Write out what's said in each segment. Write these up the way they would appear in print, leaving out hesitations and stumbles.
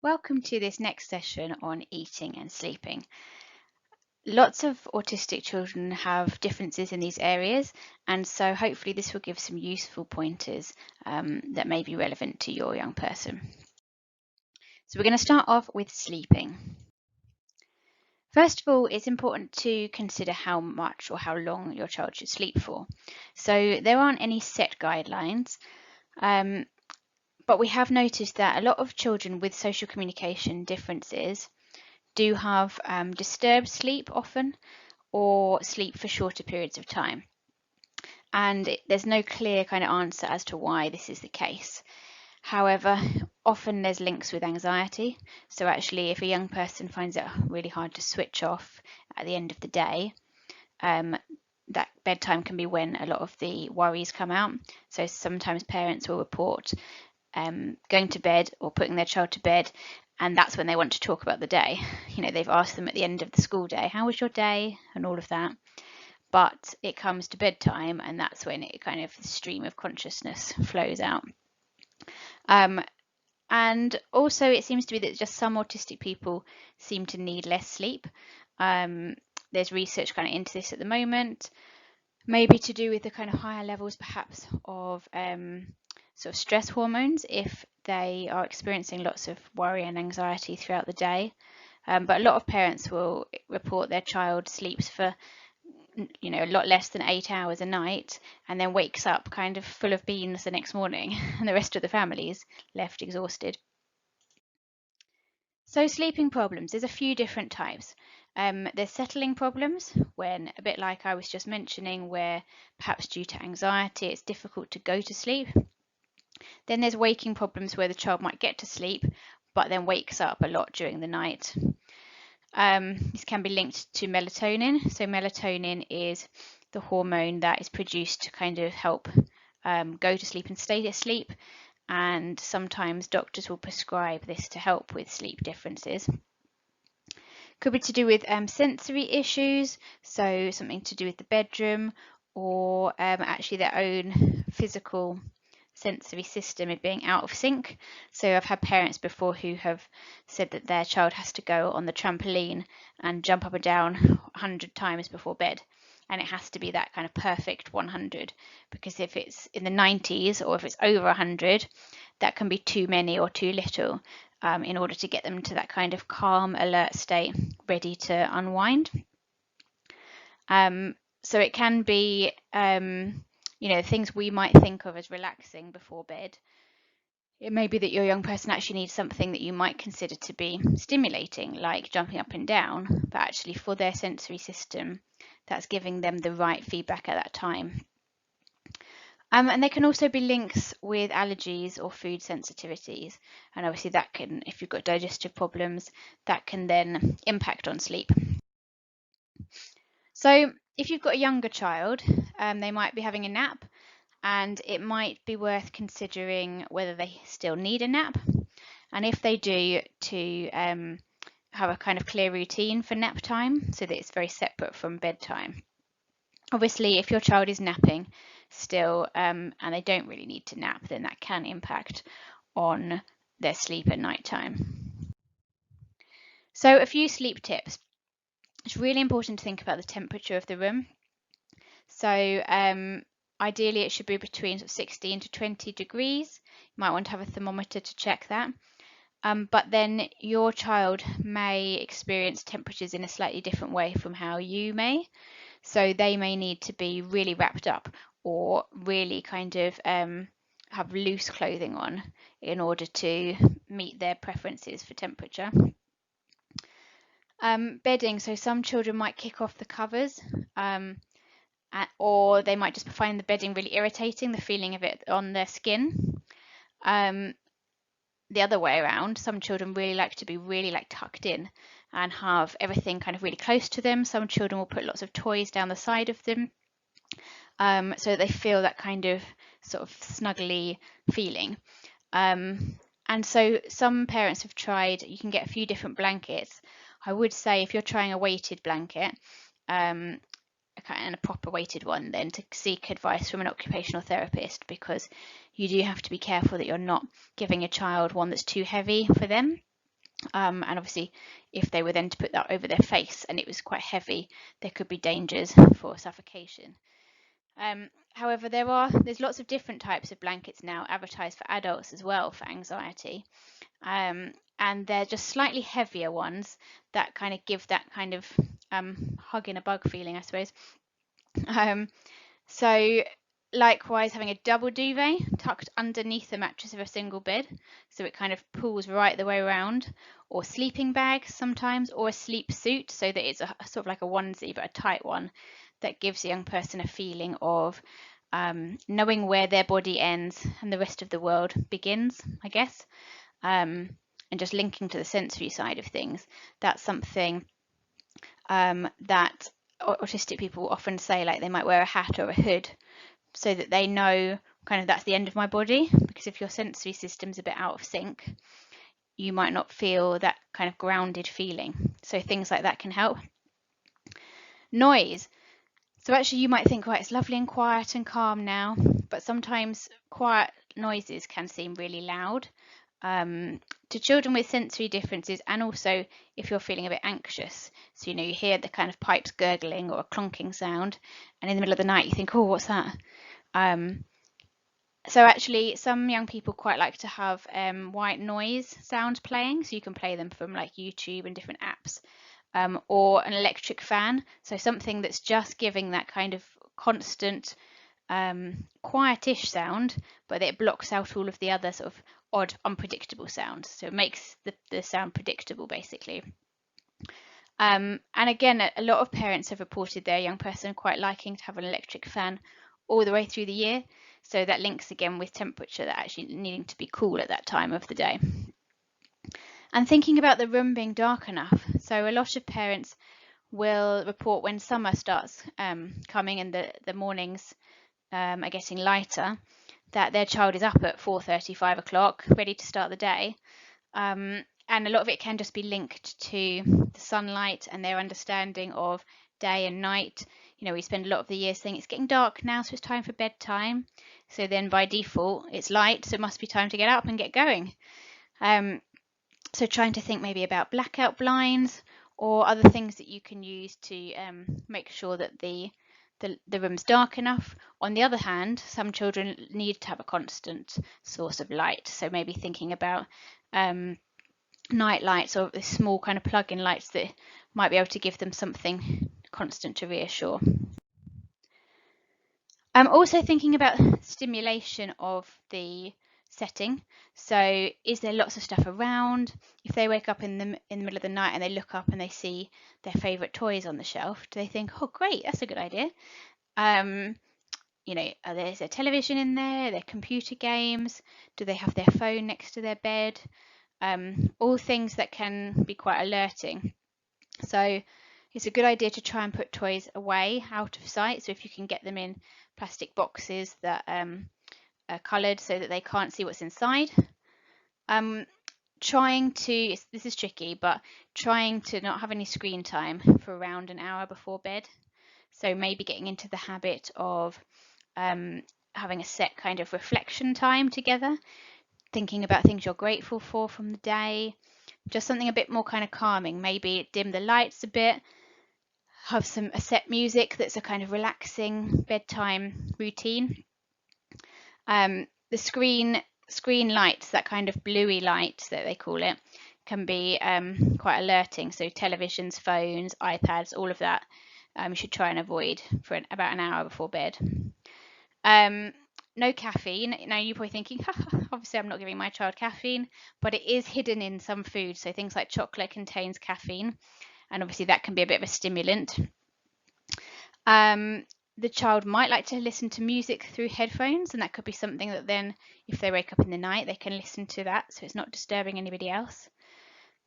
Welcome to this next session on eating and sleeping. Lots of autistic children have differences in these areas, and so hopefully this will give some useful pointers that may be relevant to your young person. So we're going to start off with sleeping. First of all, it's important to consider how much or how long your child should sleep for. So there aren't any set guidelines, but we have noticed that a lot of children with social communication differences do have disturbed sleep often, or sleep for shorter periods of time. And there's no clear kind of answer as to why this is the case. However, often there's links with anxiety. So actually, if a young person finds it really hard to switch off at the end of the day, that bedtime can be when a lot of the worries come out. So sometimes parents will report going to bed or putting their child to bed, and that's when they want to talk about the day. You know, they've asked them at the end of the school day, how was your day, and all of that. But it comes to bedtime, and that's when it kind of, the stream of consciousness flows out. And also it seems to be that just some autistic people seem to need less sleep. There's research kind of into this at the moment, maybe to do with the kind of higher levels perhaps of sort of stress hormones if they are experiencing lots of worry and anxiety throughout the day. But a lot of parents will report their child sleeps for a lot less than 8 hours a night and then wakes up kind of full of beans the next morning, and the rest of the family is left exhausted. So sleeping problems, there's a few different types. There's settling problems, when a bit like I was just mentioning, where perhaps due to anxiety it's difficult to go to sleep. Then there's waking problems, where the child might get to sleep but then wakes up a lot during the night. This can be linked to melatonin. So melatonin is the hormone that is produced to kind of help go to sleep and stay asleep. And sometimes doctors will prescribe this to help with sleep differences. Could be to do with sensory issues, so something to do with the bedroom, or actually their own physical sensory system is being out of sync. So I've had parents before who have said that their child has to go on the trampoline and jump up and down 100 times before bed. And it has to be that kind of perfect 100, because if it's in the 90s or if it's over 100, that can be too many or too little in order to get them to that kind of calm, alert state, ready to unwind. So it can be, things we might think of as relaxing before bed. It may be that your young person actually needs something that you might consider to be stimulating, like jumping up and down, but actually for their sensory system, that's giving them the right feedback at that time. And there can also be links with allergies or food sensitivities. And obviously that can, if you've got digestive problems, that can then impact on sleep. So if you've got a younger child, they might be having a nap, and it might be worth considering whether they still need a nap. And if they do, to have a kind of clear routine for nap time so that it's very separate from bedtime. Obviously, if your child is napping still and they don't really need to nap, then that can impact on their sleep at night time. So a few sleep tips. It's really important to think about the temperature of the room. So ideally it should be between 16 to 20 degrees. You might want to have a thermometer to check that. But then your child may experience temperatures in a slightly different way from how you may. So they may need to be really wrapped up or really kind of have loose clothing on in order to meet their preferences for temperature. Bedding, so some children might kick off the covers, or they might just find the bedding really irritating, the feeling of it on their skin. The other way around, some children really like to be really tucked in and have everything kind of really close to them. Some children will put lots of toys down the side of them, so that they feel that kind of sort of snuggly feeling. And so some parents have tried, you can get a few different blankets. I would say if you're trying a weighted blanket, and a proper weighted one, then to seek advice from an occupational therapist, because you do have to be careful that you're not giving a child one that's too heavy for them. And obviously, if they were then to put that over their face and it was quite heavy, there could be dangers for suffocation. However, there's lots of different types of blankets now advertised for adults as well for anxiety. And they're just slightly heavier ones that kind of give that kind of hug in a bug feeling, I suppose. So likewise, having a double duvet tucked underneath the mattress of a single bed, so it kind of pulls right the way around, or sleeping bags sometimes, or a sleep suit, so that it's a sort of like a onesie but a tight one that gives a young person a feeling of knowing where their body ends and the rest of the world begins, I guess. And just linking to the sensory side of things, that's something that autistic people often say, like they might wear a hat or a hood so that they know kind of that's the end of my body, because if your sensory system's a bit out of sync, you might not feel that kind of grounded feeling. So things like that can help. Noise. So actually you might think, right, it's lovely and quiet and calm now, but sometimes quiet noises can seem really loud to children with sensory differences, and also if you're feeling a bit anxious. So, you hear the kind of pipes gurgling or a clonking sound, and in the middle of the night you think, oh, what's that? So actually some young people quite like to have white noise sounds playing, so you can play them from like YouTube and different apps, or an electric fan, so something that's just giving that kind of constant quietish sound, but it blocks out all of the other sort of odd, unpredictable sounds. So it makes the sound predictable, basically. And again, a lot of parents have reported their young person quite liking to have an electric fan all the way through the year. So that links again with temperature, that actually needing to be cool at that time of the day. And thinking about the room being dark enough. So a lot of parents will report when summer starts coming and the mornings are getting lighter, that their child is up at 4:30, 5 o'clock, ready to start the day. And a lot of it can just be linked to the sunlight and their understanding of day and night. We spend a lot of the year saying it's getting dark now, so it's time for bedtime. So then by default, it's light, so it must be time to get up and get going. So trying to think maybe about blackout blinds or other things that you can use to make sure that the room's dark enough. On the other hand, some children need to have a constant source of light, so maybe thinking about night lights or the small kind of plug-in lights that might be able to give them something constant to reassure. I'm also thinking about stimulation of the setting. So is there lots of stuff around? If they wake up in the middle of the night and they look up and they see their favorite toys on the shelf, do they think, oh great, that's a good idea? There's a television in there, their computer games, do they have their phone next to their bed? All things that can be quite alerting. So it's a good idea to try and put toys away out of sight. So if you can get them in plastic boxes that are coloured so that they can't see what's inside. This is tricky, but trying to not have any screen time for around an hour before bed. So maybe getting into the habit of having a set kind of reflection time together, thinking about things you're grateful for from the day, just something a bit more kind of calming. Maybe dim the lights a bit, have a set music that's a kind of relaxing bedtime routine. The screen lights, that kind of bluey light that they call it, can be quite alerting. So televisions, phones, iPads, all of that you should try and avoid for about an hour before bed. No caffeine. Now you're probably thinking, obviously I'm not giving my child caffeine, but it is hidden in some foods. So things like chocolate contains caffeine, and obviously that can be a bit of a stimulant. The child might like to listen to music through headphones, and that could be something that then, if they wake up in the night, they can listen to that, so it's not disturbing anybody else.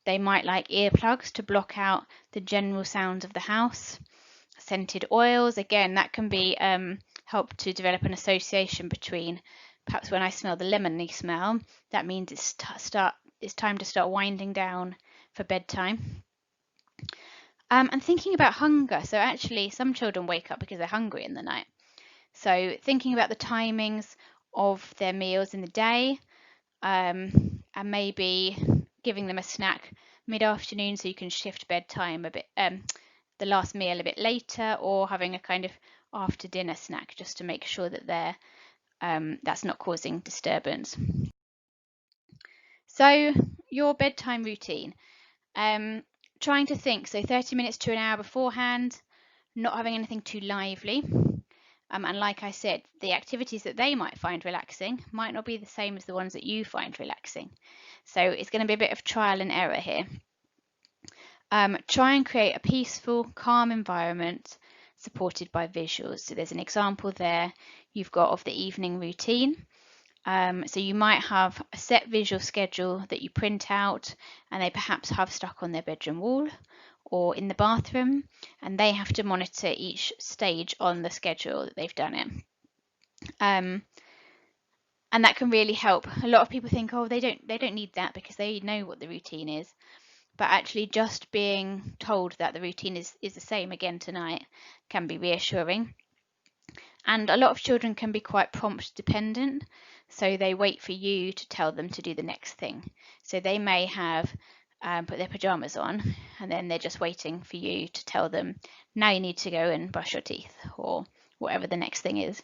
They might like earplugs to block out the general sounds of the house. Scented oils, again, that can be help to develop an association between, perhaps when I smell the lemony smell, that means it's time to start winding down for bedtime. And thinking about hunger. So actually some children wake up because they're hungry in the night. So thinking about the timings of their meals in the day, and maybe giving them a snack mid-afternoon so you can shift bedtime a bit, the last meal a bit later, or having a kind of after dinner snack just to make sure that that's not causing disturbance. So your bedtime routine, trying to think, so 30 minutes to an hour beforehand, not having anything too lively. And like I said, the activities that they might find relaxing might not be the same as the ones that you find relaxing. So it's going to be a bit of trial and error here. Try and create a peaceful, calm environment supported by visuals. So there's an example there you've got of the evening routine. So you might have a set visual schedule that you print out and they perhaps have stuck on their bedroom wall or in the bathroom, and they have to monitor each stage on the schedule that they've done it. And that can really help. A lot of people think, oh, they don't need that because they know what the routine is. But actually just being told that the routine is the same again tonight can be reassuring. And a lot of children can be quite prompt dependent, so they wait for you to tell them to do the next thing. So they may have put their pajamas on and then they're just waiting for you to tell them, now you need to go and brush your teeth, or whatever the next thing is.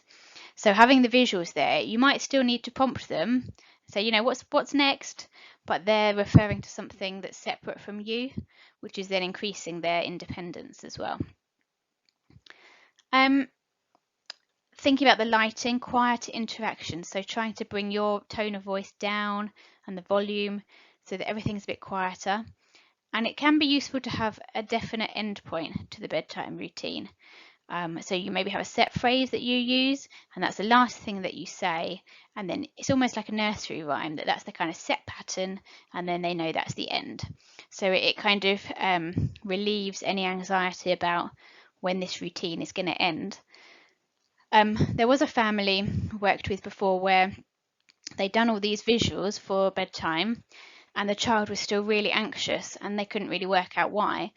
So having the visuals there, you might still need to prompt them, say, you know, what's next, but they're referring to something that's separate from you, which is then increasing their independence as well. Thinking about the lighting, quieter interaction, so trying to bring your tone of voice down and the volume so that everything's a bit quieter. And it can be useful to have a definite endpoint to the bedtime routine. So you maybe have a set phrase that you use, and that's the last thing that you say, and then it's almost like a nursery rhyme, that's the kind of set pattern, and then they know that's the end. So it kind of relieves any anxiety about when this routine is going to end. There was a family I worked with before where they'd done all these visuals for bedtime and the child was still really anxious and they couldn't really work out why.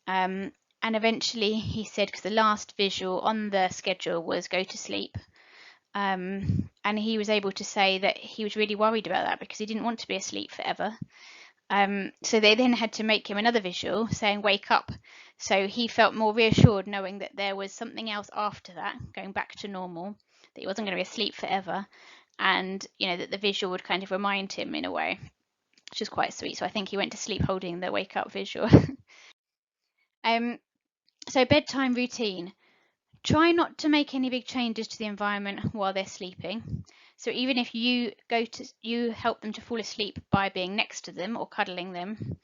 And eventually he said, because the last visual on the schedule was go to sleep, and he was able to say that he was really worried about that because he didn't want to be asleep forever. So they then had to make him another visual saying wake up. So he felt more reassured knowing that there was something else after that, going back to normal, that he wasn't going to be asleep forever, and you know that the visual would kind of remind him in a way, which is quite sweet. So I think he went to sleep holding the wake up visual. So bedtime routine. Try not to make any big changes to the environment while they're sleeping. So even if you help them to fall asleep by being next to them or cuddling them,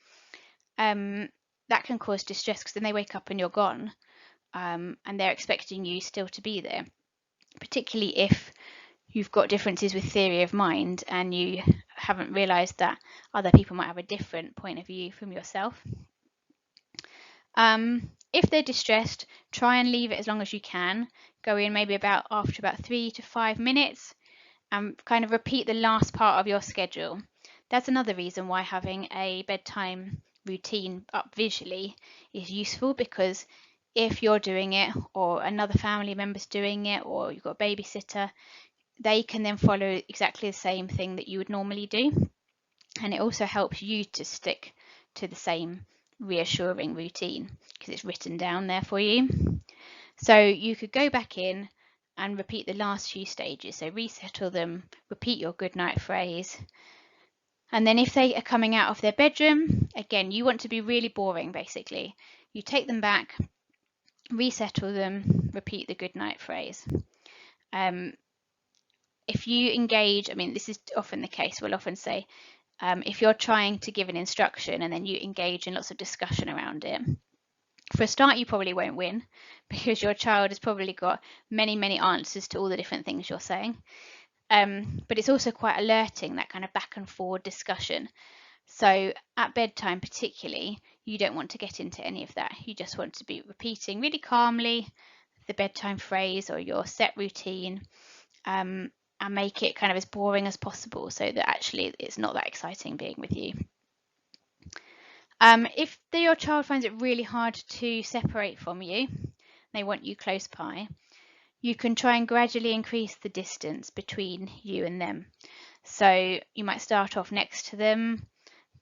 that can cause distress because then they wake up and you're gone, and they're expecting you still to be there, particularly if you've got differences with theory of mind and you haven't realized that other people might have a different point of view from yourself. If they're distressed, try and leave it as long as you can. Go in maybe after about 3 to 5 minutes and kind of repeat the last part of your schedule. That's another reason why having a bedtime routine up visually is useful, because if you're doing it or another family member's doing it or you've got a babysitter, they can then follow exactly the same thing that you would normally do. And it also helps you to stick to the same reassuring routine because it's written down there for you. So you could go back in and repeat the last few stages. So resettle them, repeat your good night phrase. And then if they are coming out of their bedroom, again, you want to be really boring basically. You take them back, resettle them, repeat the good night phrase. If you engage, I mean, this is often the case, we'll often say, if you're trying to give an instruction and then you engage in lots of discussion around it, for a start, you probably won't win because your child has probably got many answers to all the different things you're saying. But it's also quite alerting, that kind of back and forward discussion. So at bedtime particularly, you don't want to get into any of that. You just want to be repeating really calmly the bedtime phrase or your set routine, and make it kind of as boring as possible so that actually it's not that exciting being with you. If your child finds it really hard to separate from you, they want you close by, you can try and gradually increase the distance between you and them. So you might start off next to them,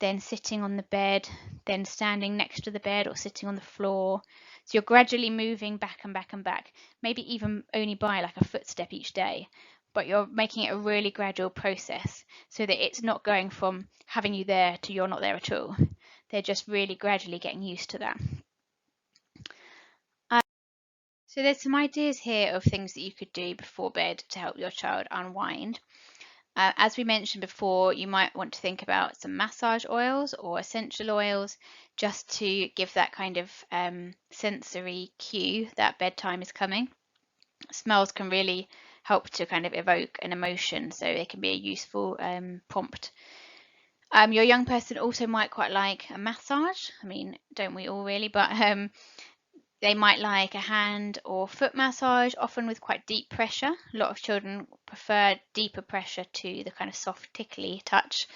then sitting on the bed, then standing next to the bed or sitting on the floor. So you're gradually moving back and back and back, maybe even only by like a footstep each day, but you're making it a really gradual process so that it's not going from having you there to you're not there at all. They're just really gradually getting used to that. So there's some ideas here of things that you could do before bed to help your child unwind. As we mentioned before, you might want to think about some massage oils or essential oils just to give that kind of sensory cue that bedtime is coming. Smells can really help to kind of evoke an emotion, so it can be a useful prompt. Your young person also might quite like a massage. I mean, don't we all really? But they might like a hand or foot massage, often with quite deep pressure. A lot of children prefer deeper pressure to the kind of soft, tickly touch.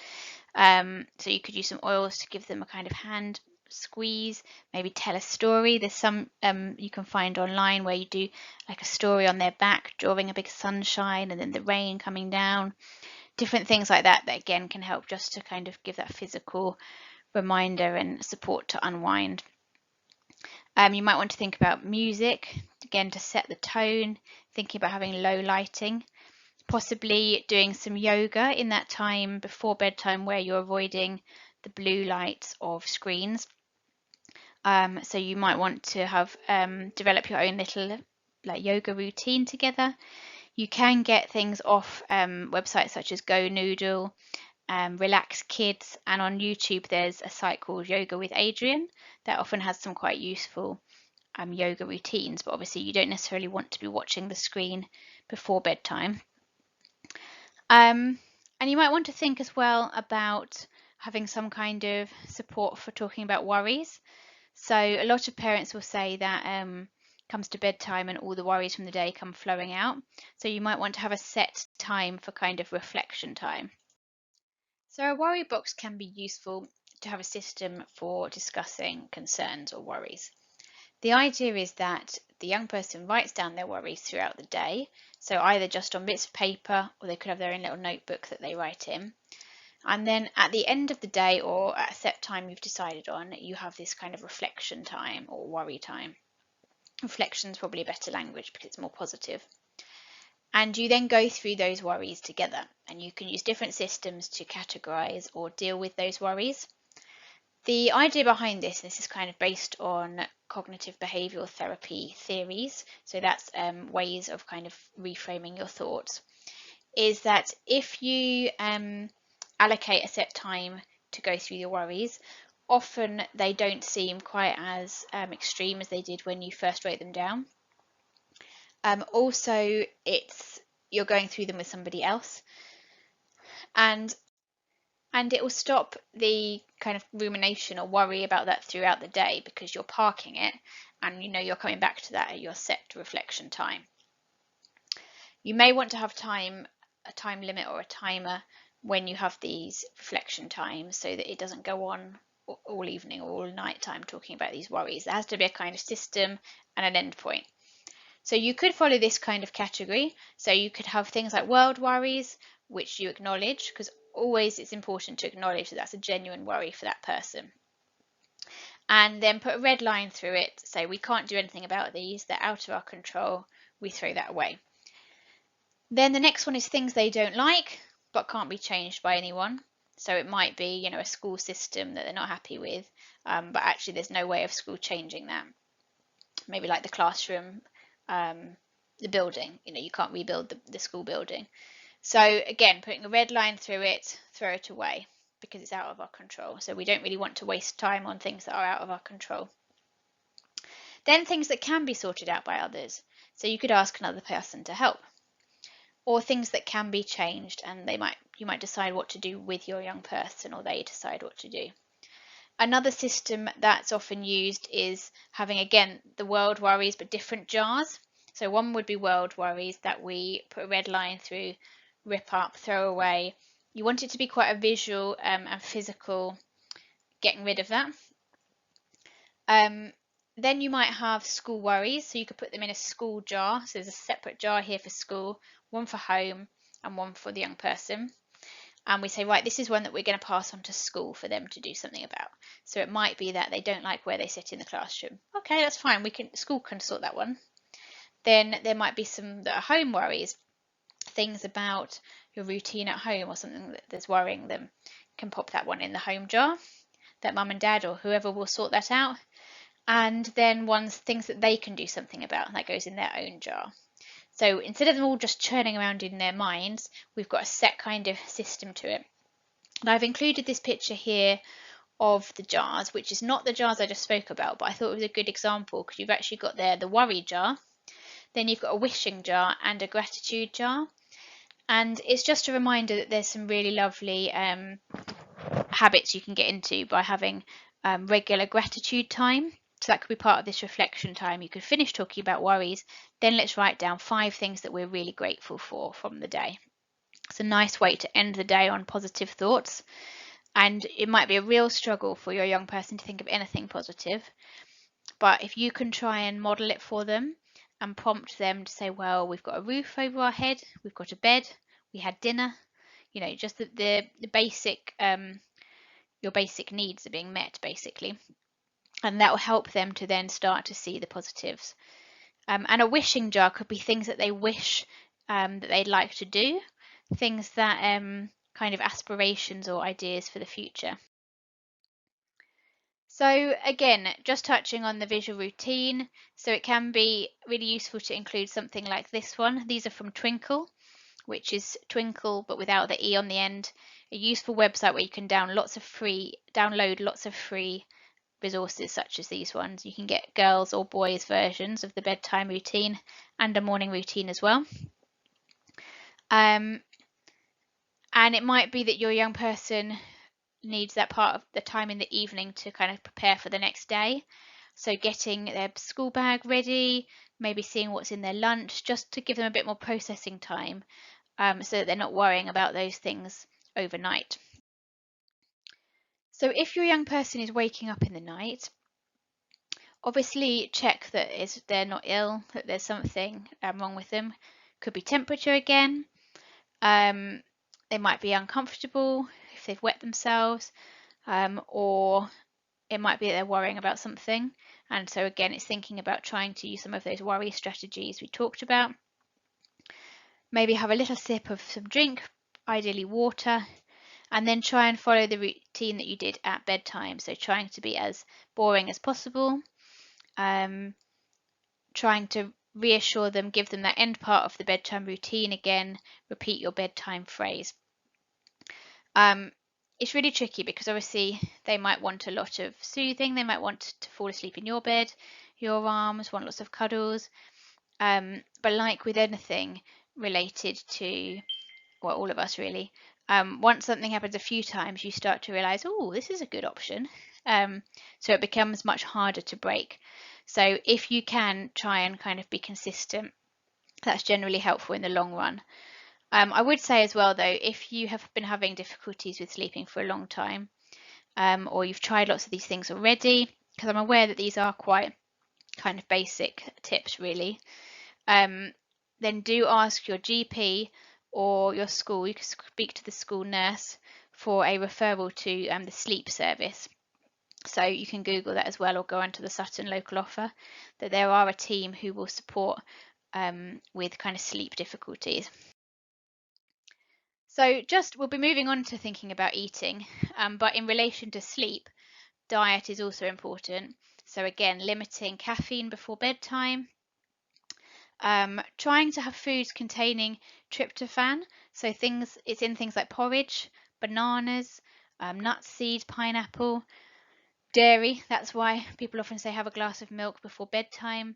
So you could use some oils to give them a kind of hand squeeze, maybe tell a story. There's some you can find online where you do like a story on their back, drawing a big sunshine and then the rain coming down. Different things like that again can help just to kind of give that physical reminder and support to unwind. You might want to think about music, again, to set the tone, thinking about having low lighting, possibly doing some yoga in that time before bedtime where you're avoiding the blue lights of screens. So you might want to have develop your own little like yoga routine together. You can get things off websites such as Go Noodle, Relax Kids, and on YouTube there's a site called Yoga with Adrian that often has some quite useful yoga routines, but obviously you don't necessarily want to be watching the screen before bedtime. And you might want to think as well about having some kind of support for talking about worries. So a lot of parents will say that comes to bedtime and all the worries from the day come flowing out. So you might want to have a set time for kind of reflection time. So a worry box can be useful to have a system for discussing concerns or worries. The idea is that the young person writes down their worries throughout the day, so either just on bits of paper or they could have their own little notebook that they write in. And then at the end of the day or at a set time you've decided on, you have this kind of reflection time or worry time. Reflection is probably a better language because it's more positive. And you then go through those worries together, and you can use different systems to categorize or deal with those worries. The idea behind this is kind of based on cognitive behavioral therapy theories, so that's ways of kind of reframing your thoughts, is that if you allocate a set time to go through your worries, often they don't seem quite as extreme as they did when you first wrote them down. Also, you're going through them with somebody else, and it will stop the kind of rumination or worry about that throughout the day because you're parking it and you know you're coming back to that at your set reflection time. You may want to have a time limit or a timer when you have these reflection times so that it doesn't go on all evening or all night time talking about these worries. There has to be a kind of system and an end point. So you could follow this kind of category. So you could have things like world worries, which you acknowledge, because always it's important to acknowledge that that's a genuine worry for that person. And then put a red line through it. Say we can't do anything about these. They're out of our control. We throw that away. Then the next one is things they don't like, but can't be changed by anyone. So it might be, a school system that they're not happy with, but actually there's no way of school changing that. Maybe like the classroom, the building, you can't rebuild the school building. So again, putting a red line through it, throw it away because it's out of our control. So we don't really want to waste time on things that are out of our control. Then things that can be sorted out by others. So you could ask another person to help. Or things that can be changed and you might decide what to do with your young person or they decide what to do. Another system that's often used is having, again, the world worries but different jars. So one would be world worries that we put a red line through, rip up, throw away. You want it to be quite a visual and physical getting rid of that. Then you might have school worries, so you could put them in a school jar. So there's a separate jar here for school, one for home and one for the young person. and we say, right, this is one that we're going to pass on to school for them to do something about. So it might be that they don't like where they sit in the classroom. Okay, that's fine. School can sort that one. Then there might be some that are home worries, things about your routine at home or something that's worrying them. Can pop that one in the home jar, that mum and dad or whoever will sort that out. And then things that they can do something about, that goes in their own jar. So instead of them all just churning around in their minds, we've got a set kind of system to it. And I've included this picture here of the jars, which is not the jars I just spoke about, but I thought it was a good example because you've actually got there the worry jar, then you've got a wishing jar and a gratitude jar. And it's just a reminder that there's some really lovely habits you can get into by having regular gratitude time. So that could be part of this reflection time. You could finish talking about worries, then let's write down 5 things that we're really grateful for from the day. It's a nice way to end the day on positive thoughts. And it might be a real struggle for your young person to think of anything positive. But if you can try and model it for them and prompt them to say, well, we've got a roof over our head, we've got a bed, we had dinner, just the basic, your basic needs are being met, basically. And that will help them to then start to see the positives. And a wishing jar could be things that they wish that they'd like to do, things that kind of aspirations or ideas for the future. So again, just touching on the visual routine, so it can be really useful to include something like this one. These are from Twinkle, which is Twinkle but without the E on the end, a useful website where you can download lots of free resources such as these ones. You can get girls or boys versions of the bedtime routine and a morning routine as well. And it might be that your young person needs that part of the time in the evening to kind of prepare for the next day. So getting their school bag ready, maybe seeing what's in their lunch, just to give them a bit more processing time so that they're not worrying about those things overnight. So if your young person is waking up in the night, obviously check that they're not ill, that there's something wrong with them. Could be temperature again. They might be uncomfortable if they've wet themselves, or it might be that they're worrying about something. And so again, it's thinking about trying to use some of those worry strategies we talked about. Maybe have a little sip of some drink, ideally water, and then try and follow the routine that you did at bedtime. So trying to be as boring as possible, trying to reassure them, give them that end part of the bedtime routine again, repeat your bedtime phrase. It's really tricky because obviously they might want a lot of soothing, they might want to fall asleep in your bed, your arms, want lots of cuddles. But like with anything related to, well, all of us really, once something happens a few times, you start to realize, oh, this is a good option. So it becomes much harder to break. So if you can try and kind of be consistent, that's generally helpful in the long run. I would say as well, though, if you have been having difficulties with sleeping for a long time, or you've tried lots of these things already, because I'm aware that these are quite kind of basic tips, really, then do ask your GP or your school. You can speak to the school nurse for a referral to the sleep service. So you can Google that as well, or go onto the Sutton local offer, that there are a team who will support with kind of sleep difficulties. So we'll be moving on to thinking about eating, but in relation to sleep, diet is also important. So again, limiting caffeine before bedtime, trying to have foods containing tryptophan, so it's in things like porridge, bananas, nuts, seeds, pineapple, dairy. That's why people often say have a glass of milk before bedtime.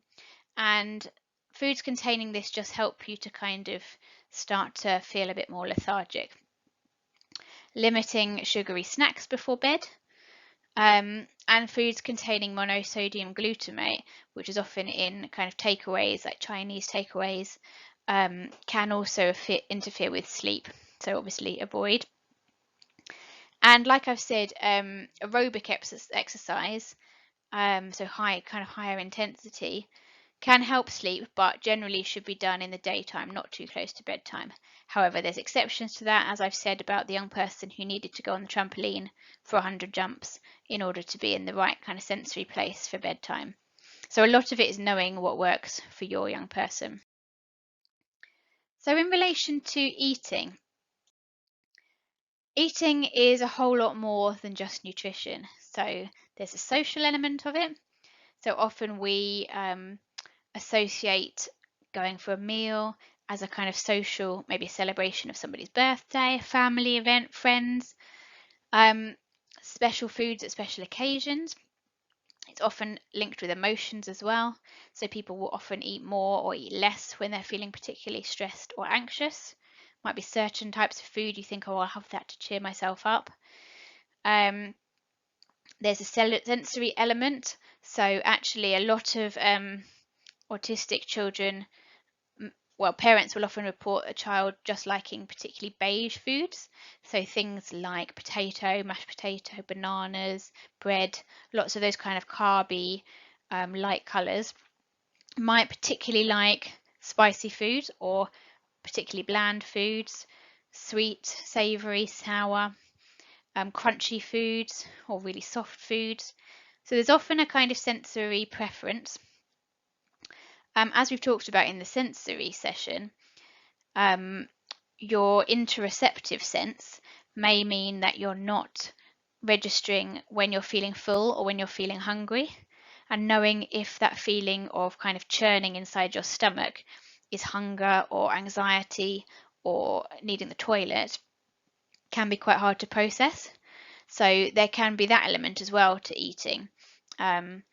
And foods containing this just help you to kind of start to feel a bit more lethargic. Limiting sugary snacks before bed, and foods containing monosodium glutamate, which is often in kind of takeaways like Chinese takeaways, can also interfere with sleep, so obviously avoid. And like I've said, aerobic exercise, so higher intensity, can help sleep, but generally should be done in the daytime, not too close to bedtime. However, there's exceptions to that, as I've said about the young person who needed to go on the trampoline for 100 jumps in order to be in the right kind of sensory place for bedtime. So a lot of it is knowing what works for your young person. So in relation to eating, eating is a whole lot more than just nutrition. So there's a social element of it. So often we associate going for a meal as a kind of social, maybe a celebration of somebody's birthday, a family event, friends, special foods at special occasions. It's often linked with emotions as well. So people will often eat more or eat less when they're feeling particularly stressed or anxious. Might be certain types of food you think, oh, I'll have that to cheer myself up. There's a sensory element. So actually a lot of autistic children, well, parents will often report a child just liking particularly beige foods. So things like potato, mashed potato, bananas, bread, lots of those kind of carby, light colours. Might particularly like spicy food or particularly bland foods, sweet, savoury, sour, crunchy foods or really soft foods. So there's often a kind of sensory preference. As we've talked about in the sensory session, your interoceptive sense may mean that you're not registering when you're feeling full or when you're feeling hungry, and knowing if that feeling of kind of churning inside your stomach is hunger or anxiety or needing the toilet can be quite hard to process. So there can be that element as well to eating. And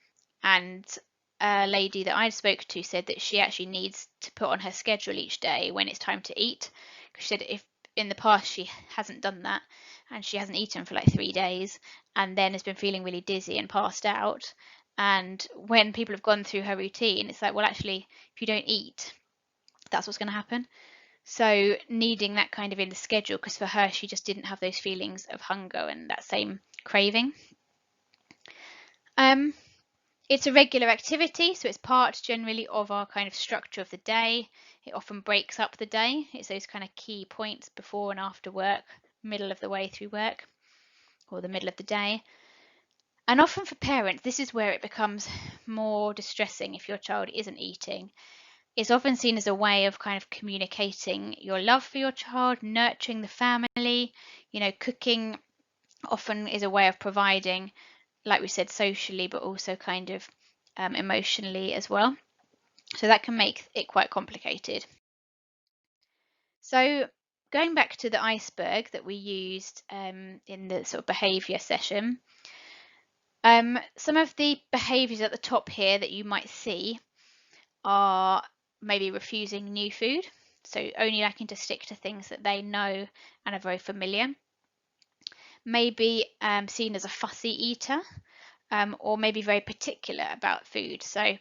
a lady that I spoke to said that she actually needs to put on her schedule each day when it's time to eat. Because she said if in the past she hasn't done that and she hasn't eaten for like 3 days and then has been feeling really dizzy and passed out. And when people have gone through her routine, it's like, well, actually, if you don't eat, that's what's going to happen. So needing that kind of in the schedule, because for her, she just didn't have those feelings of hunger and that same craving. It's a regular activity, so it's part generally of our kind of structure of the day. It often breaks up the day. It's those kind of key points before and after work, middle of the way through work, or the middle of the day. And often for parents, this is where it becomes more distressing if your child isn't eating. It's often seen as a way of kind of communicating your love for your child, nurturing the family. Cooking often is a way of providing, like we said, socially, but also kind of emotionally as well. So that can make it quite complicated. So going back to the iceberg that we used in the sort of behaviour session, some of the behaviours at the top here that you might see are maybe refusing new food, so only liking to stick to things that they know and are very familiar. Maybe seen as a fussy eater, or maybe very particular about food. So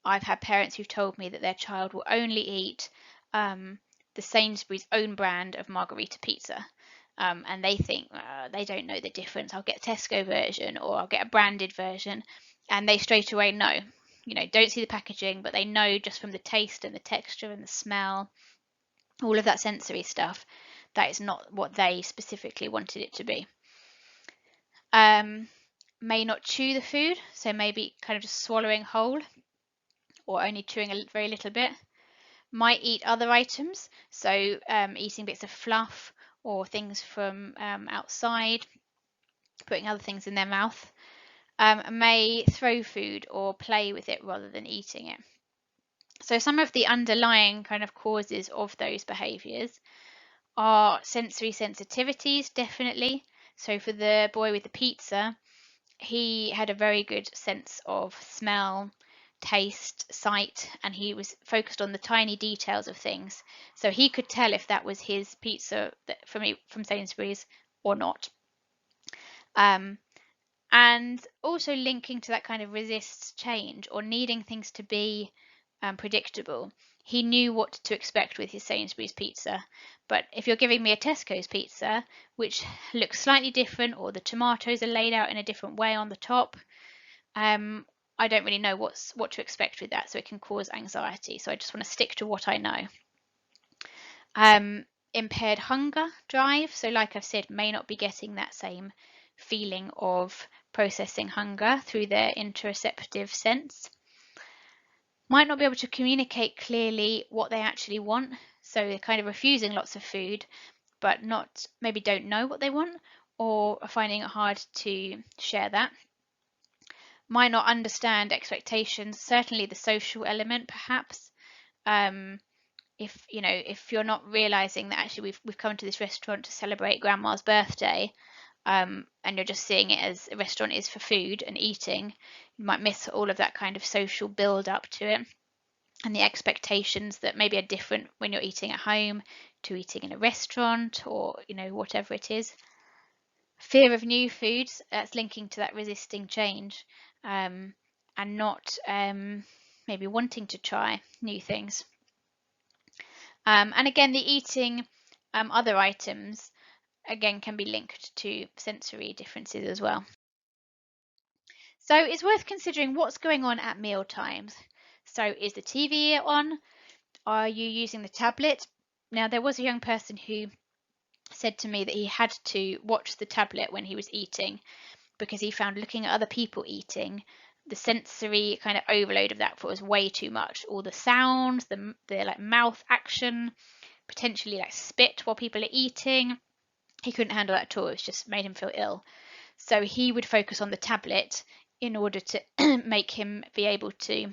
I've had parents who've told me that their child will only eat the Sainsbury's own brand of margherita pizza. And they think they don't know the difference. I'll get a Tesco version or I'll get a branded version. And they straight away know, don't see the packaging, but they know just from the taste and the texture and the smell, all of that sensory stuff, that is not what they specifically wanted it to be. May not chew the food, so maybe kind of just swallowing whole or only chewing a very little bit. Might eat other items, so eating bits of fluff or things from outside, putting other things in their mouth. May throw food or play with it rather than eating it. So some of the underlying kind of causes of those behaviours are sensory sensitivities, definitely. So for the boy with the pizza, he had a very good sense of smell, taste, sight, and he was focused on the tiny details of things. So he could tell if that was his pizza from Sainsbury's or not. And also linking to that kind of resists change or needing things to be predictable. He knew what to expect with his Sainsbury's pizza, but if you're giving me a Tesco's pizza, which looks slightly different, or the tomatoes are laid out in a different way on the top, I don't really know what to expect with that, so it can cause anxiety. So I just want to stick to what I know. Impaired hunger drive. So like I've said, may not be getting that same feeling of processing hunger through their interoceptive sense. Might not be able to communicate clearly what they actually want. So they're kind of refusing lots of food, but maybe don't know what they want, or are finding it hard to share that. Might not understand expectations, certainly the social element perhaps. If you're not realizing that actually we've come to this restaurant to celebrate grandma's birthday, and you're just seeing it as a restaurant is for food and eating, you might miss all of that kind of social build up to it, and the expectations that maybe are different when you're eating at home to eating in a restaurant, or whatever it is. Fear of new foods, that's linking to that resisting change, and not maybe wanting to try new things. And again, the eating other items, again, can be linked to sensory differences as well. So it's worth considering what's going on at meal times. So is the TV on? Are you using the tablet? Now, there was a young person who said to me that he had to watch the tablet when he was eating because he found looking at other people eating, the sensory kind of overload of that was way too much. All the sounds, the like mouth action, potentially like spit while people are eating. He couldn't handle that at all. It just made him feel ill. So he would focus on the tablet in order to make him be able to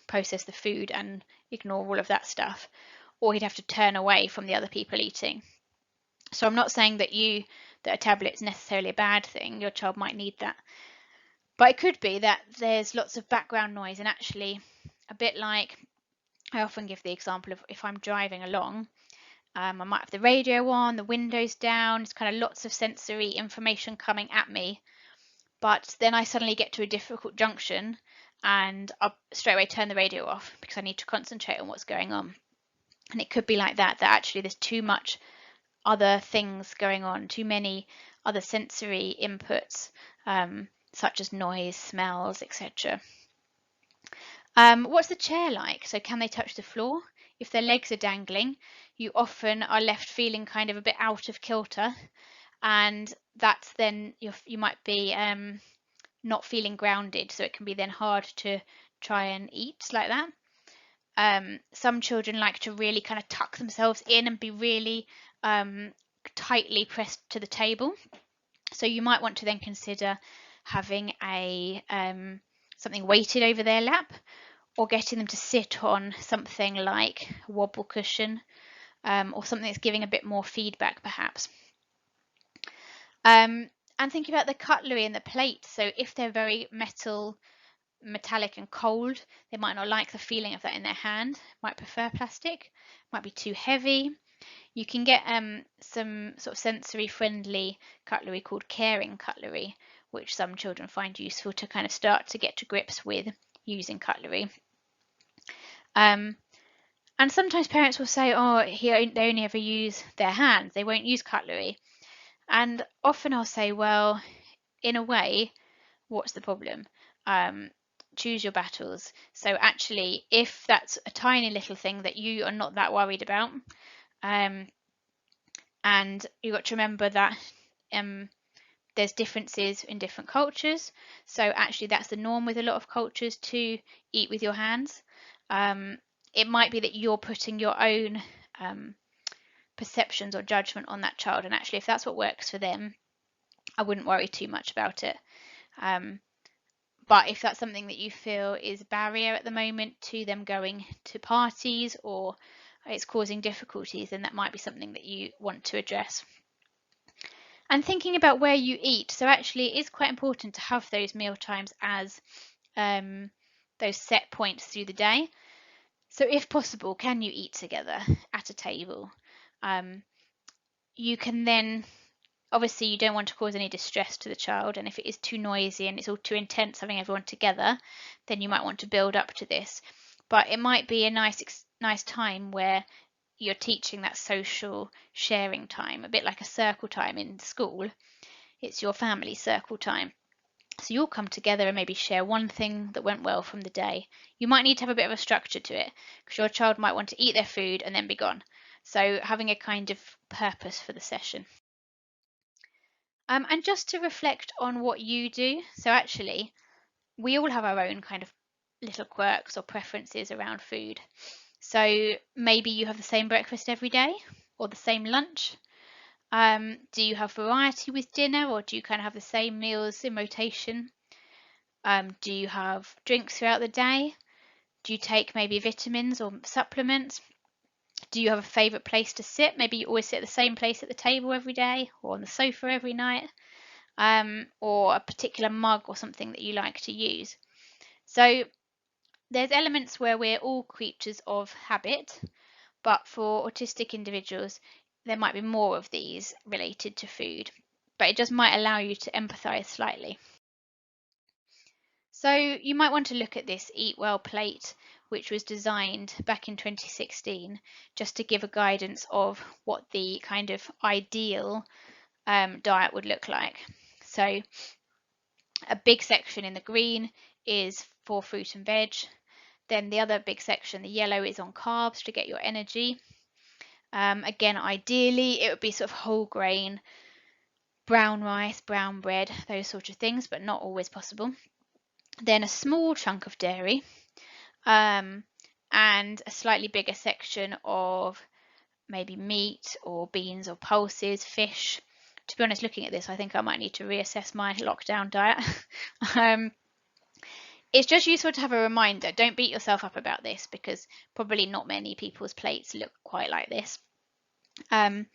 process the food and ignore all of that stuff. Or he'd have to turn away from the other people eating. So I'm not saying that a tablet is necessarily a bad thing. Your child might need that. But it could be that there's lots of background noise, and actually a bit like I often give the example of if I'm driving along, I might have the radio on, the windows down, it's kind of lots of sensory information coming at me. But then I suddenly get to a difficult junction and I'll straight away turn the radio off because I need to concentrate on what's going on. And it could be like that actually there's too much other things going on, too many other sensory inputs, such as noise, smells, etc. What's the chair like? So can they touch the floor? If their legs are dangling, you often are left feeling kind of a bit out of kilter, and that's then you might be not feeling grounded, so it can be then hard to try and eat like that. Some children like to really kind of tuck themselves in and be really tightly pressed to the table. So you might want to then consider having something weighted over their lap, or getting them to sit on something like a wobble cushion, or something that's giving a bit more feedback perhaps. And thinking about the cutlery and the plate. So if they're very metallic and cold, they might not like the feeling of that in their hand, might prefer plastic, might be too heavy. You can get some sort of sensory friendly cutlery called caring cutlery, which some children find useful to kind of start to get to grips with using cutlery. And sometimes parents will say, oh, they only ever use their hands, they won't use cutlery. And often I'll say, well, in a way, what's the problem? Choose your battles. So actually, if that's a tiny little thing that you are not that worried about, and you've got to remember that there's differences in different cultures. So actually that's the norm with a lot of cultures, to eat with your hands. It might be that you're putting your own perceptions or judgment on that child, and actually if that's what works for them, I wouldn't worry too much about it. But if that's something that you feel is a barrier at the moment to them going to parties, or it's causing difficulties, then that might be something that you want to address. And thinking about where you eat. So actually it is quite important to have those meal times as those set points through the day. So if possible, can you eat together at a table? You can then, obviously you don't want to cause any distress to the child, and if it is too noisy and it's all too intense having everyone together, then you might want to build up to this. But it might be a nice time where you're teaching that social sharing time, a bit like a circle time in school. It's your family circle time. So you'll come together and maybe share one thing that went well from the day. You might need to have a bit of a structure to it because your child might want to eat their food and then be gone. So having a kind of purpose for the session. And just to reflect on what you do. So actually, we all have our own kind of little quirks or preferences around food. So maybe you have the same breakfast every day or the same lunch. Do you have variety with dinner, or do you kind of have the same meals in rotation? Do you have drinks throughout the day? Do you take maybe vitamins or supplements? Do you have a favorite place to sit? Maybe you always sit at the same place at the table every day or on the sofa every night, or a particular mug or something that you like to use. So there's elements where we're all creatures of habit, but for autistic individuals, there might be more of these related to food, but it just might allow you to empathize slightly. So you might want to look at this Eat Well plate, which was designed back in 2016, just to give a guidance of what the kind of ideal diet would look like. So a big section in the green is for fruit and veg. Then the other big section, the yellow, is on carbs to get your energy. Again, ideally, it would be sort of whole grain, brown rice, brown bread, those sorts of things, but not always possible. Then a small chunk of dairy, and a slightly bigger section of maybe meat or beans or pulses, fish. To be honest, looking at this, I think I might need to reassess my lockdown diet. It's just useful to have a reminder. Don't beat yourself up about this because probably not many people's plates look quite like this. And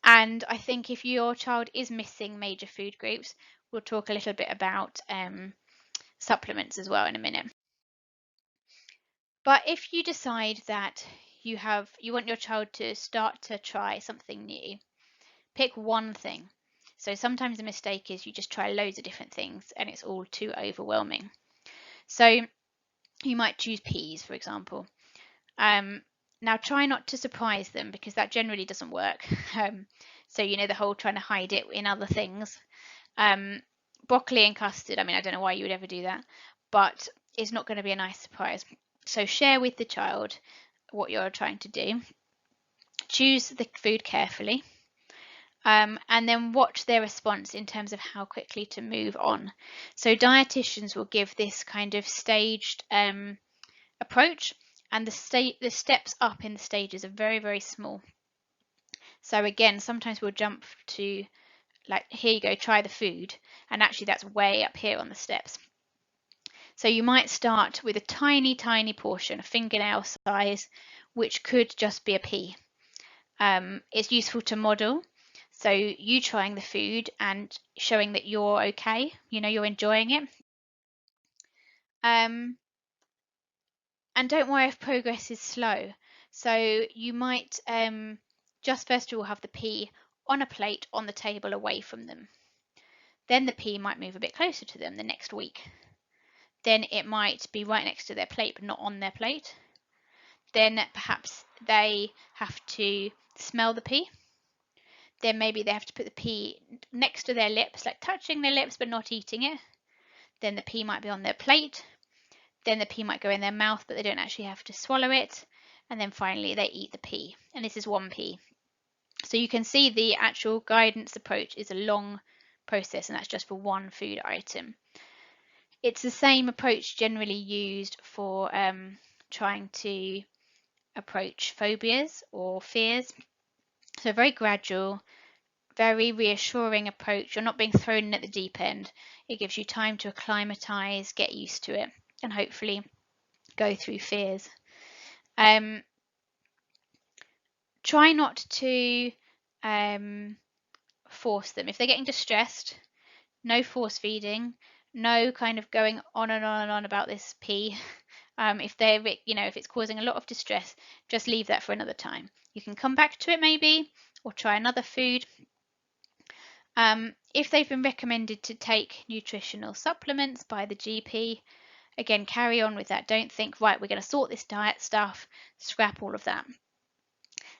I think if your child is missing major food groups, we'll talk a little bit about supplements as well in a minute. But if you decide that you want your child to start to try something new, pick one thing. So sometimes the mistake is you just try loads of different things and it's all too overwhelming. So you might choose peas, for example. Now try not to surprise them because that generally doesn't work. So the whole trying to hide it in other things. Broccoli and custard, I mean, I don't know why you would ever do that, but it's not going to be a nice surprise. So share with the child what you're trying to do. Choose the food carefully. And then watch their response in terms of how quickly to move on. So dietitians will give this kind of staged approach, and the steps up in the stages are very, very small. So again, sometimes we'll jump to like, here you go, try the food, and actually that's way up here on the steps. So you might start with a tiny, tiny portion, a fingernail size, which could just be a pea. It's useful to model. So you trying the food and showing that you're okay, you're enjoying it. And don't worry if progress is slow. So you might just first of all have the pea on a plate on the table away from them. Then the pea might move a bit closer to them the next week. Then it might be right next to their plate but not on their plate. Then perhaps they have to smell the pea. Then maybe they have to put the pea next to their lips, like touching their lips but not eating it. Then the pea might be on their plate. Then the pea might go in their mouth but they don't actually have to swallow it. And then finally they eat the pea. And this is one pea. So you can see the actual guidance approach is a long process, and that's just for one food item. It's the same approach generally used for trying to approach phobias or fears. So very gradual, very reassuring approach. You're not being thrown in at the deep end. It gives you time to acclimatize, get used to it, and hopefully go through fears. Try not to force them. If they're getting distressed, no force feeding, no kind of going on and on and on about this pea. If they're, if it's causing a lot of distress, just leave that for another time. You can come back to it maybe, or try another food. If they've been recommended to take nutritional supplements by the GP, again, carry on with that. Don't think, right, we're going to sort this diet stuff, scrap all of that.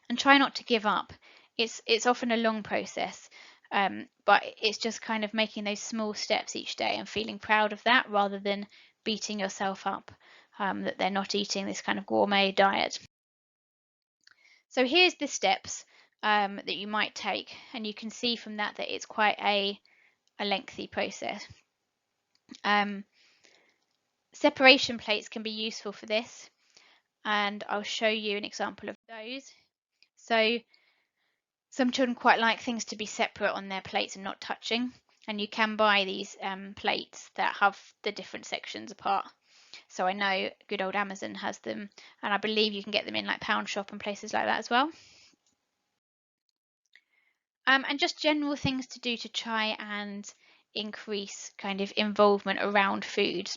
And try not to give up. It's often a long process. But it's just kind of making those small steps each day and feeling proud of that rather than beating yourself up that they're not eating this kind of gourmet diet. So here's the steps that you might take, and you can see from that that it's quite a lengthy process. Separation plates can be useful for this, and I'll show you an example of those. So some children quite like things to be separate on their plates and not touching, and you can buy these plates that have the different sections apart. So I know good old Amazon has them, and I believe you can get them in like Pound Shop and places like that as well. And just general things to do to try and increase kind of involvement around food.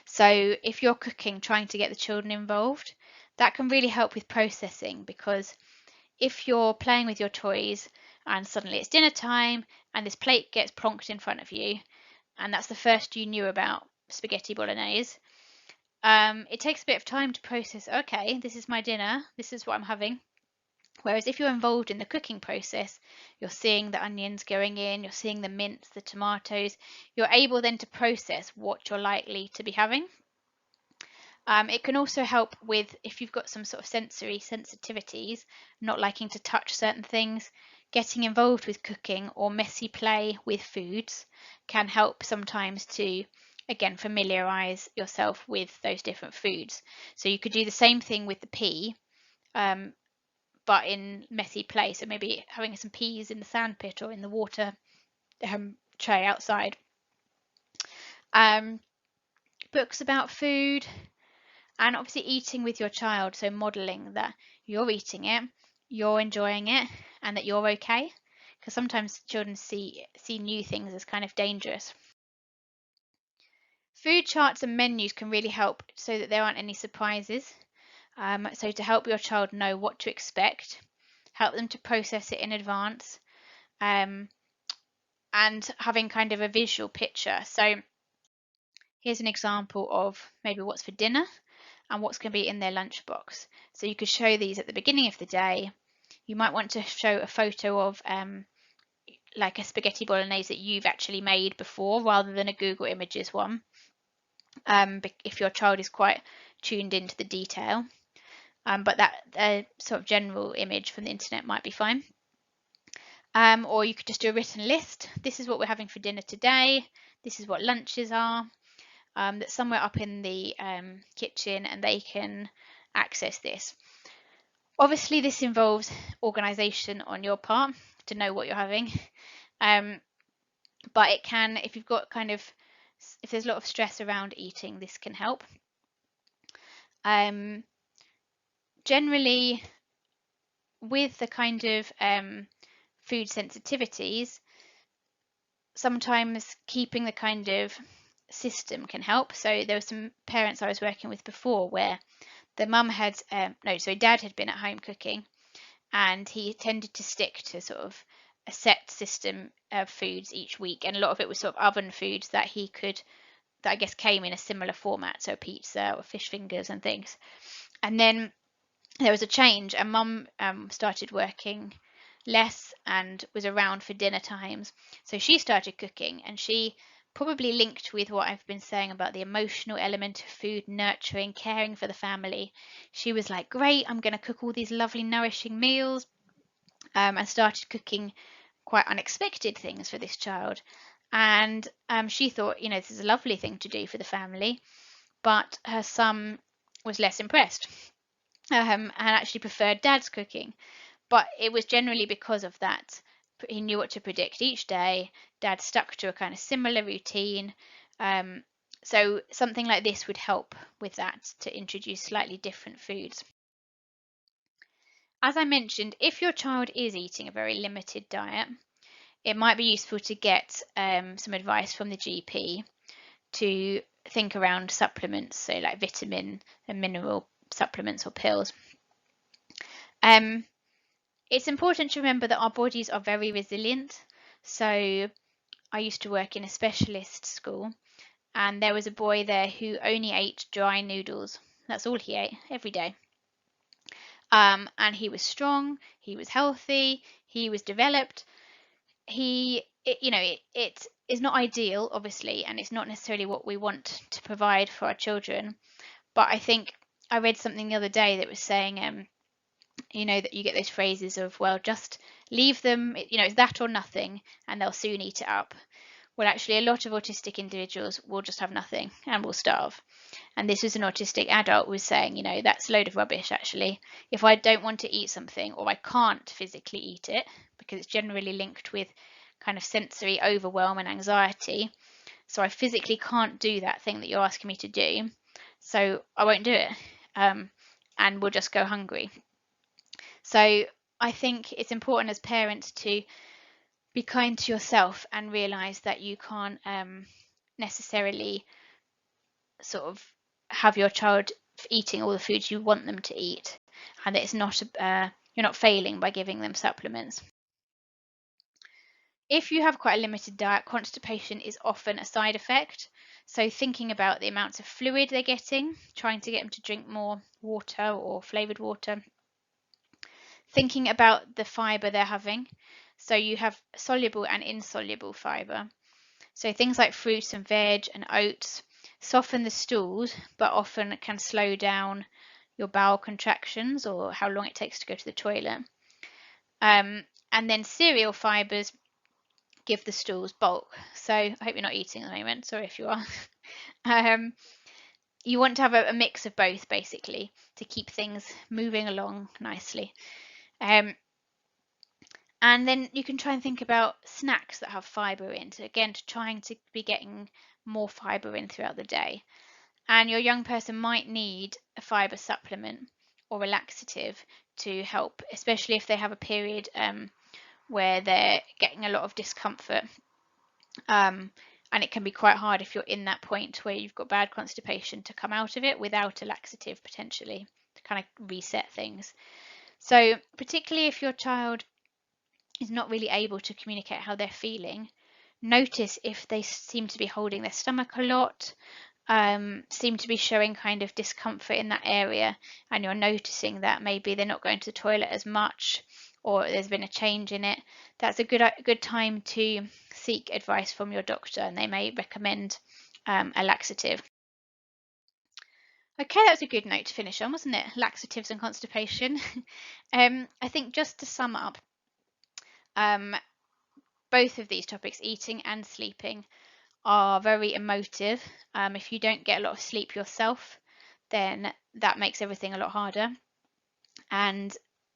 So if you're cooking, trying to get the children involved, that can really help with processing, because if you're playing with your toys and suddenly it's dinner time and this plate gets plonked in front of you, and that's the first you knew about spaghetti bolognese, it takes a bit of time to process, okay, this is my dinner, this is what I'm having. Whereas if you're involved in the cooking process, you're seeing the onions going in, you're seeing the mince, the tomatoes, you're able then to process what you're likely to be having. It can also help with if you've got some sort of sensory sensitivities, not liking to touch certain things, getting involved with cooking or messy play with foods can help sometimes to, again, familiarize yourself with those different foods. So you could do the same thing with the pea, but in messy play. So maybe having some peas in the sandpit or in the water tray outside. Books about food, and obviously eating with your child, so modeling that you're eating it, you're enjoying it, and that you're okay, because sometimes children see new things as kind of dangerous. Food charts and menus can really help so that there aren't any surprises. So to help your child know what to expect, help them to process it in advance, and having kind of a visual picture. So here's an example of maybe what's for dinner and what's going to be in their lunchbox. So you could show these at the beginning of the day. You might want to show a photo of like a spaghetti bolognese that you've actually made before rather than a Google Images one, if your child is quite tuned into the detail. But that sort of general image from the internet might be fine. Or you could just do a written list. This is what we're having for dinner today. This is what lunches are. That's somewhere up in the kitchen, and they can access this. Obviously, this involves organisation on your part to know what you're having, but it can, if you've got kind of, if there's a lot of stress around eating, this can help. Generally, with the kind of food sensitivities, sometimes keeping the kind of system can help. So there were some parents I was working with before where the mum had, dad had been at home cooking, and he tended to stick to sort of a set system of foods each week, and a lot of it was sort of oven foods that I guess came in a similar format, so pizza or fish fingers and things. And then there was a change, and mum started working less and was around for dinner times, so she started cooking, and she probably linked with what I've been saying about the emotional element of food, nurturing, caring for the family. She was like, great, I'm going to cook all these lovely nourishing meals, and started cooking quite unexpected things for this child. And she thought, this is a lovely thing to do for the family, but her son was less impressed, and actually preferred dad's cooking. But it was generally because of that. He knew what to predict each day. Dad stuck to a kind of similar routine. So something like this would help with that, to introduce slightly different foods. As I mentioned, if your child is eating a very limited diet, it might be useful to get some advice from the GP to think around supplements, so like vitamin and mineral supplements or pills. It's important to remember that our bodies are very resilient. So I used to work in a specialist school, and there was a boy there who only ate dry noodles. That's all he ate every day. And he was strong, he was healthy, he was developed, it is not ideal, obviously, and it's not necessarily what we want to provide for our children. But I think I read something the other day that was saying, that you get those phrases of, well, just leave them, it's that or nothing, and they'll soon eat it up. Well, actually, a lot of autistic individuals will just have nothing and will starve. And this was an autistic adult was saying, that's a load of rubbish, actually. If I don't want to eat something or I can't physically eat it, because it's generally linked with kind of sensory overwhelm and anxiety, so I physically can't do that thing that you're asking me to do, so I won't do it, and we'll just go hungry. So I think it's important as parents to be kind to yourself and realize that you can't necessarily sort of have your child eating all the foods you want them to eat, and that it's not you're not failing by giving them supplements. If you have quite a limited diet, constipation is often a side effect. So thinking about the amounts of fluid they're getting, trying to get them to drink more water or flavored water. Thinking about the fiber they're having. So you have soluble and insoluble fiber. So things like fruits and veg and oats soften the stools, but often can slow down your bowel contractions or how long it takes to go to the toilet. And then cereal fibers give the stools bulk. So I hope you're not eating at the moment. Sorry if you are. You want to have a mix of both, basically, to keep things moving along nicely. And then you can try and think about snacks that have fiber in. So again, trying to be getting more fiber in throughout the day. And your young person might need a fiber supplement or a laxative to help, especially if they have a period where they're getting a lot of discomfort. And it can be quite hard if you're in that point where you've got bad constipation to come out of it without a laxative potentially to kind of reset things. So particularly if your child is not really able to communicate how they're feeling, notice if they seem to be holding their stomach a lot, seem to be showing kind of discomfort in that area, and you're noticing that maybe they're not going to the toilet as much or there's been a change in it. That's a good time to seek advice from your doctor, and they may recommend a laxative. Okay, that was a good note to finish on, wasn't it? Laxatives and constipation. I think just to sum up, both of these topics, eating and sleeping, are very emotive. If you don't get a lot of sleep yourself, then that makes everything a lot harder. And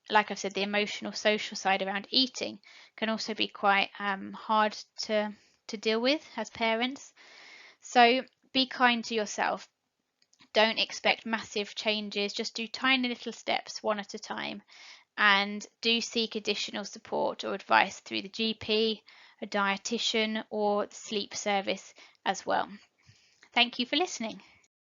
like I've said, the emotional, social side around eating can also be quite hard to deal with as parents. So be kind to yourself. Don't expect massive changes. Just do tiny little steps one at a time. And do seek additional support or advice through the GP, a dietitian, or the sleep service as well. Thank you for listening.